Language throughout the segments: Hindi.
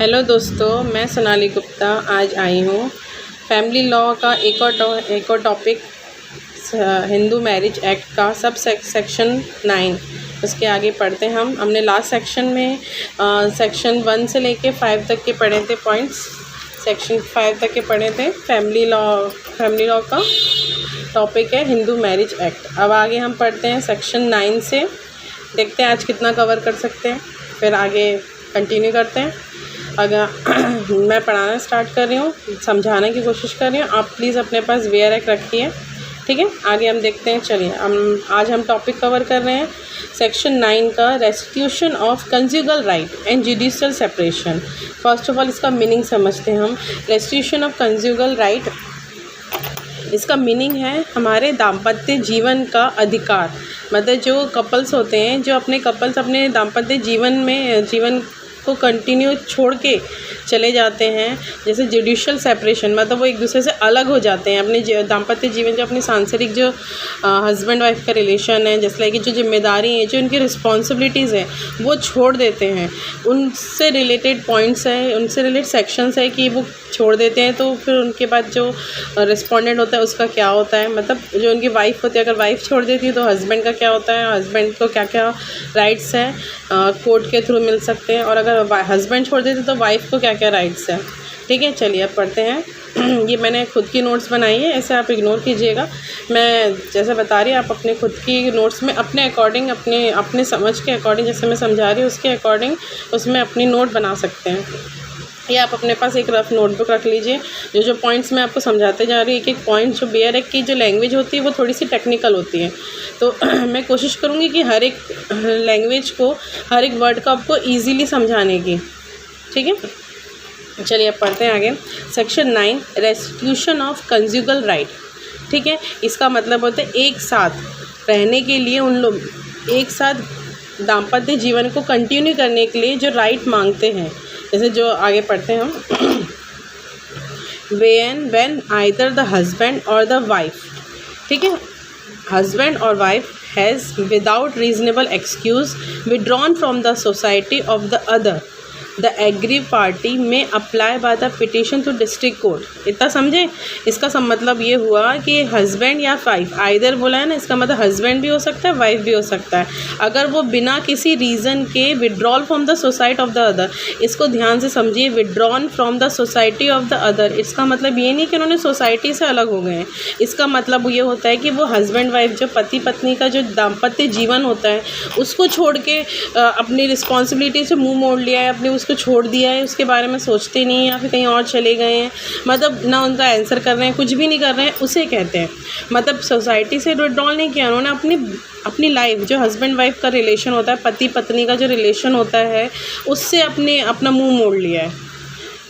हेलो दोस्तों, मैं सोनाली गुप्ता आज आई हूँ फैमिली लॉ का एक और टॉपिक हिंदू मैरिज एक्ट का सब सेक्शन 9 उसके आगे पढ़ते हैं। हमने लास्ट सेक्शन में सेक्शन 1 से लेके 5 तक के पढ़े थे पॉइंट्स। सेक्शन 5 तक के पढ़े थे। फैमिली लॉ का टॉपिक है हिंदू मैरिज एक्ट। अब आगे हम पढ़ते हैं सेक्शन 9 से। देखते हैं आज कितना कवर कर सकते हैं, फिर आगे कंटिन्यू करते हैं। अगर मैं पढ़ाना स्टार्ट कर रही हूँ, समझाने की कोशिश कर रही हूँ, आप प्लीज़ अपने पास वेयर एक रखिए, ठीक है। आगे हम देखते हैं। चलिए आज हम टॉपिक कवर कर रहे हैं सेक्शन 9 का restitution of conjugal right and judicial separation. First of all इसका मीनिंग समझते हैं हम। रेस्टिट्यूशन ऑफ कंजुगल राइट, इसका मीनिंग है हमारे दाम्पत्य जीवन का अधिकार। मतलब जो कपल्स होते हैं, जो अपने दाम्पत्य जीवन को कंटिन्यू छोड़ के चले जाते हैं, जैसे जुडिशियल सेपरेशन, मतलब वो एक दूसरे से अलग हो जाते हैं। अपने दाम्पत्य जीवन, जो अपनी सांसारिक जो हस्बैंड वाइफ का रिलेशन है, जैसे लाइक जो जिम्मेदारी है, जो उनकी रिस्पॉन्सिबिलिटीज़ हैं, वो छोड़ देते हैं। उनसे रिलेटेड पॉइंट्स है, उनसे रिलेटेड सेक्शंस है कि वो छोड़ देते हैं। तो फिर उनके बाद जो रिस्पोंडेंट होता है उसका क्या होता है, मतलब जो उनकी वाइफ होती है, अगर वाइफ छोड़ देती है तो हस्बैंड का क्या होता है, हस्बैंड को क्या क्या राइट्स हैं कोर्ट के थ्रू मिल सकते हैं, और अगर हस्बैंड छोड़ देते तो वाइफ को क्या क्या राइट्स हैं, ठीक है। चलिए अब पढ़ते हैं। ये मैंने खुद की नोट्स बनाई है, ऐसे आप इग्नोर कीजिएगा। मैं जैसे बता रही हूँ, आप अपने खुद की नोट्स में अपने अकॉर्डिंग, अपने समझ के अकॉर्डिंग, जैसे मैं समझा रही हूँ उसके अकॉर्डिंग उसमें अपनी नोट बना सकते हैं। या आप अपने पास एक रफ नोटबुक रख लीजिए। जो पॉइंट्स मैं आपको समझाते जा रही हूँ, एक पॉइंट जो बेयर है की जो लैंग्वेज होती है वो थोड़ी सी टेक्निकल होती है, तो मैं कोशिश करूँगी कि हर एक लैंग्वेज को, हर एक वर्ड को आपको ईजीली समझाने की, ठीक है। चलिए अब पढ़ते हैं आगे। Section 9 restitution of conjugal right, ठीक है। इसका मतलब होता है एक साथ रहने के लिए, उन लोग एक साथ दाम्पत्य जीवन को कंटिन्यू करने के लिए जो राइट मांगते हैं, जैसे जो आगे पढ़ते हैं हम। when either the husband or the wife, ठीक है, husband or wife has without reasonable excuse withdrawn from the society of the other, the aggrieved party may apply by the petition to district court। इतना समझे? इसका मतलब ये हुआ कि हस्बैंड या वाइफ, आइदर बोला है ना, इसका मतलब हस्बैंड भी हो सकता है, वाइफ भी हो सकता है। अगर वो बिना किसी रीज़न के withdrawal from the society of the other, इसको ध्यान से समझिए, withdrawn from the society of the other, इसका मतलब ये नहीं कि उन्होंने सोसाइटी से अलग हो गए हैं। इसका मतलब ये होता है कि वो हस्बैंड वाइफ, जो पति पत्नी का जो दाम्पत्य जीवन होता है, उसको छोड़ के अपनी रिस्पॉन्सिबिलिटी से मुँह मोड़ लिया है, अपने उसको छोड़ दिया है, उसके बारे में सोचते नहीं हैं, या फिर कहीं और चले गए हैं, मतलब ना उनका आंसर कर रहे हैं, कुछ भी नहीं कर रहे हैं, उसे कहते हैं। मतलब सोसाइटी से विड्रॉल नहीं किया उन्होंने, अपनी लाइफ, जो हस्बैंड वाइफ का रिलेशन होता है, पति पत्नी का जो रिलेशन होता है, उससे अपना मुंह मोड़ लिया है।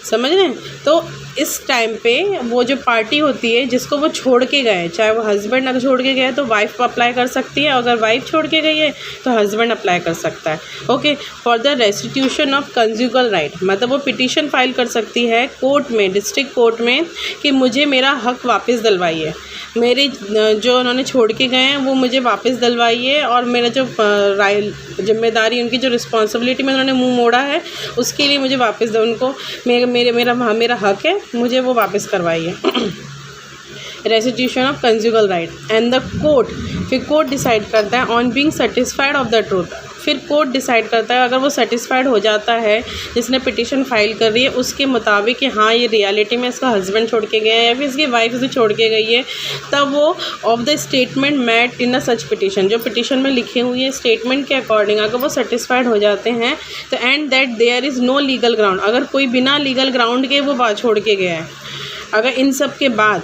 समझ रहे हैं? तो इस टाइम पे वो जो पार्टी होती है जिसको वो छोड़ के गए, चाहे वो हस्बैंड अगर छोड़ के गया है तो वाइफ अप्लाई कर सकती है, अगर वाइफ छोड़ के गई है तो हस्बैंड अप्लाई कर सकता है। Okay, for the restitution of conjugal right, मतलब वो पिटीशन फाइल कर सकती है कोर्ट में, डिस्ट्रिक्ट कोर्ट में, कि मुझे मेरा हक वापस दिलवाइए, मेरे जो उन्होंने छोड़ के गए हैं वो मुझे वापस दिलवाइए, और मेरा जो जिम्मेदारी, उनकी जो रिस्पॉन्सिबिलिटी में उन्होंने मुंह मोड़ा है, उसके लिए मुझे वापस दो, उनको मेरा हक है, मुझे वो वापस करवाइए। Restitution of conjugal right and the court, फिर कोर्ट डिसाइड करता है on being satisfied of the truth, फिर कोर्ट डिसाइड करता है, अगर वो सेटिस्फाइड हो जाता है जिसने पिटीशन फाइल कर रही है उसके मुताबिक कि हाँ ये रियलिटी में इसका हस्बैंड छोड़ के गया है या फिर इसकी वाइफ इसे छोड़ के गई है, तब वो of the statement made in a such petition, जो पिटीशन में लिखी हुई है स्टेटमेंट के अकॉर्डिंग अगर वो सेटिस्फाइड हो जाते हैं तो and that there is no legal ground, अगर कोई बिना लीगल ग्राउंड के वो बात छोड़ के गया है, अगर इन सब के बाद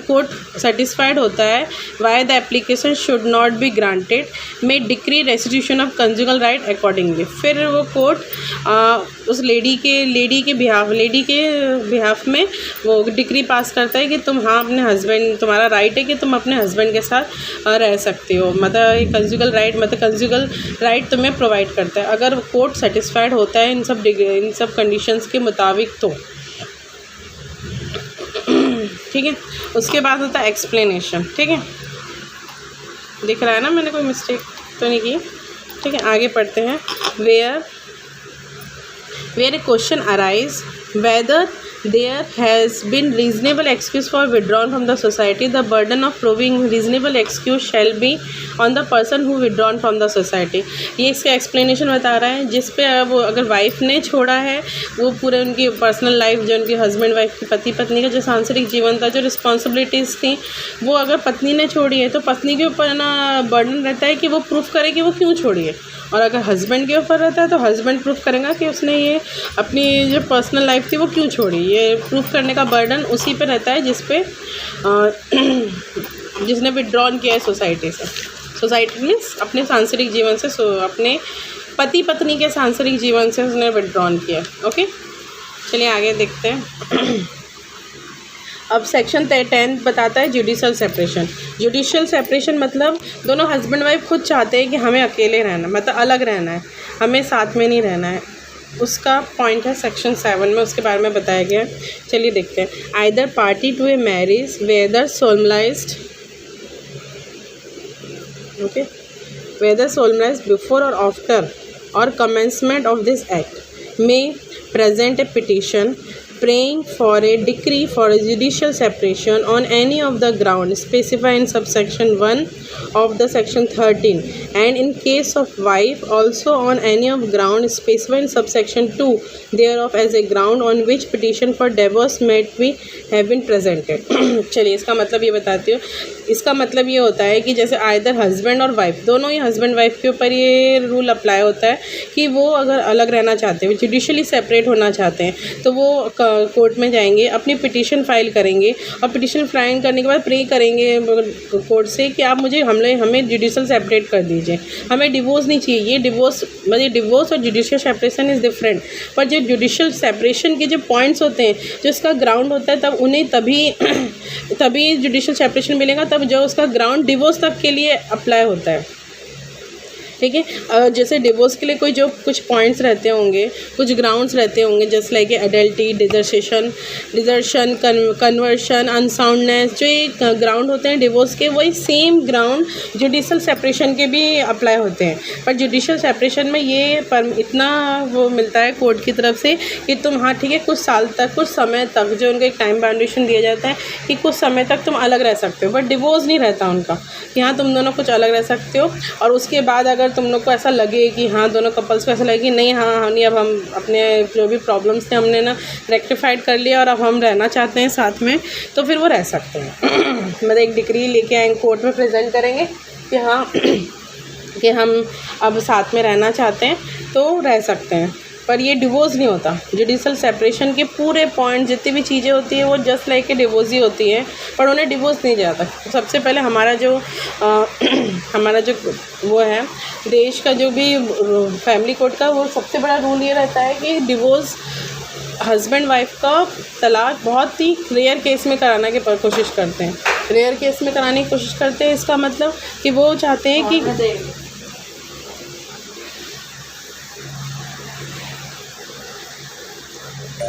कोर्ट सेटिस्फाइड होता है why the application should not be granted, may decree restitution of conjugal right accordingly, फिर वो कोर्ट उस लेडी के बिहाफ में वो डिक्री पास करता है कि तुम हाँ अपने हस्बैंड, तुम्हारा राइट है कि तुम अपने हस्बैंड के साथ रह सकते हो, मतलब कंजुगल राइट तुम्हें प्रोवाइड करता है, अगर कोर्ट सेटिस्फाइड होता है इन सब कंडीशंस के मुताबिक तो, ठीक है। उसके बाद होता है एक्सप्लेनेशन, ठीक है, दिख रहा है ना, मैंने कोई मिस्टेक तो नहीं की, ठीक है। आगे पढ़ते हैं। Where where a question arise whether there has been reasonable excuse for withdrawn from the society, the burden of proving reasonable excuse shall be on the person who withdrawn from the society। ये इसका एक्सप्लेनेशन बता रहा है, जिस पे वो अगर वाइफ ने छोड़ा है, वो पूरे उनकी पर्सनल लाइफ, जो उनकी हस्बैंड वाइफ की पति पत्नी का जो सांसारिक जीवन था, जो रिस्पॉन्सिबिलिटीज़ थी, वो अगर पत्नी ने छोड़ी है तो पत्नी के ऊपर ना बर्डन रहता है कि वो प्रूफ करे कि वो क्यों छोड़ी है। और अगर हस्बैंड के ऊपर रहता है तो हस्बैंड प्रूफ करेगा कि उसने ये अपनी जो पर्सनल लाइफ थी वो क्यों छोड़ी। ये प्रूफ करने का बर्डन उसी पे रहता है जिसने विड्रॉन किया है सोसाइटी से। सोसाइटी मीन्स अपने सांसारिक जीवन से, अपने पति पत्नी के सांसारिक जीवन से उसने विड्रॉन किया। ओके, चलिए आगे देखते हैं। अब सेक्शन 10 बताता है जुडिशल सेपरेशन। जुडिशल सेपरेशन मतलब दोनों हस्बैंड वाइफ खुद चाहते हैं कि हमें अकेले रहना, मतलब अलग रहना है, हमें साथ में नहीं रहना है। उसका पॉइंट है सेक्शन 7 में, उसके बारे में बताया गया। चलिए देखते हैं। Either party to a marriage whether solemnised, okay, whether solemnised before और आफ्टर और commencement of this act may present a petition praying for a decree for a judicial separation on any of the ground specified in subsection 1 of the section 13, and in case of wife also on any of ground specified in subsection 2 thereof as a ground on which petition for divorce might be have been presented। चलिए इसका मतलब ये बताती हूँ। इसका मतलब ये होता है कि जैसे आइदर हस्बैंड और वाइफ, दोनों ही हस्बैंड वाइफ के ऊपर ये रूल अप्लाई होता है कि वो अगर अलग रहना चाहते हैं, जुडिशली सेपरेट होना चाहते हैं, तो वो कोर्ट में जाएंगे, अपनी पिटीशन फाइल करेंगे और पिटीशन फाइल करने के बाद प्रे करेंगे कोर्ट से कि आप हमें जुडिशल सेपरेट कर दीजिए, हमें डिवोर्स नहीं चाहिए। ये डिवोर्स और जुडिशियल सेपरेशन इज़ डिफरेंट। पर जो जुडिशियल सेपरेशन के जो पॉइंट्स होते हैं, जो इसका ग्राउंड होता है, तब उन्हें तभी जुडिशियल सेपरेशन मिलेगा, तब जो उसका ग्राउंड डिवोर्स तक के लिए अप्लाई होता है। ठीक है, जैसे डिवोर्स के लिए कुछ पॉइंट्स रहते होंगे, कुछ ग्राउंड्स रहते होंगे, just like adultery, desertion, conversion, unsoundness, जो ये ग्राउंड होते हैं डिवोर्स के, वही सेम ग्राउंड जुडिशल सेपरेशन के भी अप्लाई होते हैं। पर जुडिशल सेपरेशन में ये इतना वो मिलता है कोर्ट की तरफ से कि तुम हाँ ठीक है, कुछ साल तक, कुछ समय तक, जो उनको एक टाइम बाउंडेशन दिया जाता है कि कुछ समय तक तुम अलग रह सकते हो, बट डिवोर्स नहीं रहता उनका कि हाँ तुम दोनों कुछ अलग रह सकते हो। और उसके बाद अगर तुम लोग को ऐसा लगे कि हाँ, दोनों कपल्स को ऐसा लगे कि नहीं, हाँ नहीं, अब हम अपने जो भी प्रॉब्लम्स थे हमने ना रेक्टिफाइड कर लिया और अब हम रहना चाहते हैं साथ में, तो फिर वो रह सकते हैं। मतलब एक डिक्री लेके आएंगे, कोर्ट में प्रेजेंट करेंगे कि हाँ कि हम अब साथ में रहना चाहते हैं, तो रह सकते हैं। पर ये डिवोर्स नहीं होता। जुडिशल सेपरेशन के पूरे पॉइंट, जितनी भी चीज़ें होती हैं, वो जस्ट लाइक के डिवोर्स ही होती हैं, पर उन्हें डिवोर्स नहीं जाता। सबसे पहले हमारा जो वो है देश का, जो भी फैमिली कोड का, वो सबसे बड़ा रूल ये रहता है कि डिवोर्स हस्बैंड वाइफ का तलाक बहुत ही रेयर केस में कराने की कोशिश करते हैं। रेयर केस में कराने की कोशिश करते हैं, इसका मतलब कि वो चाहते हैं कि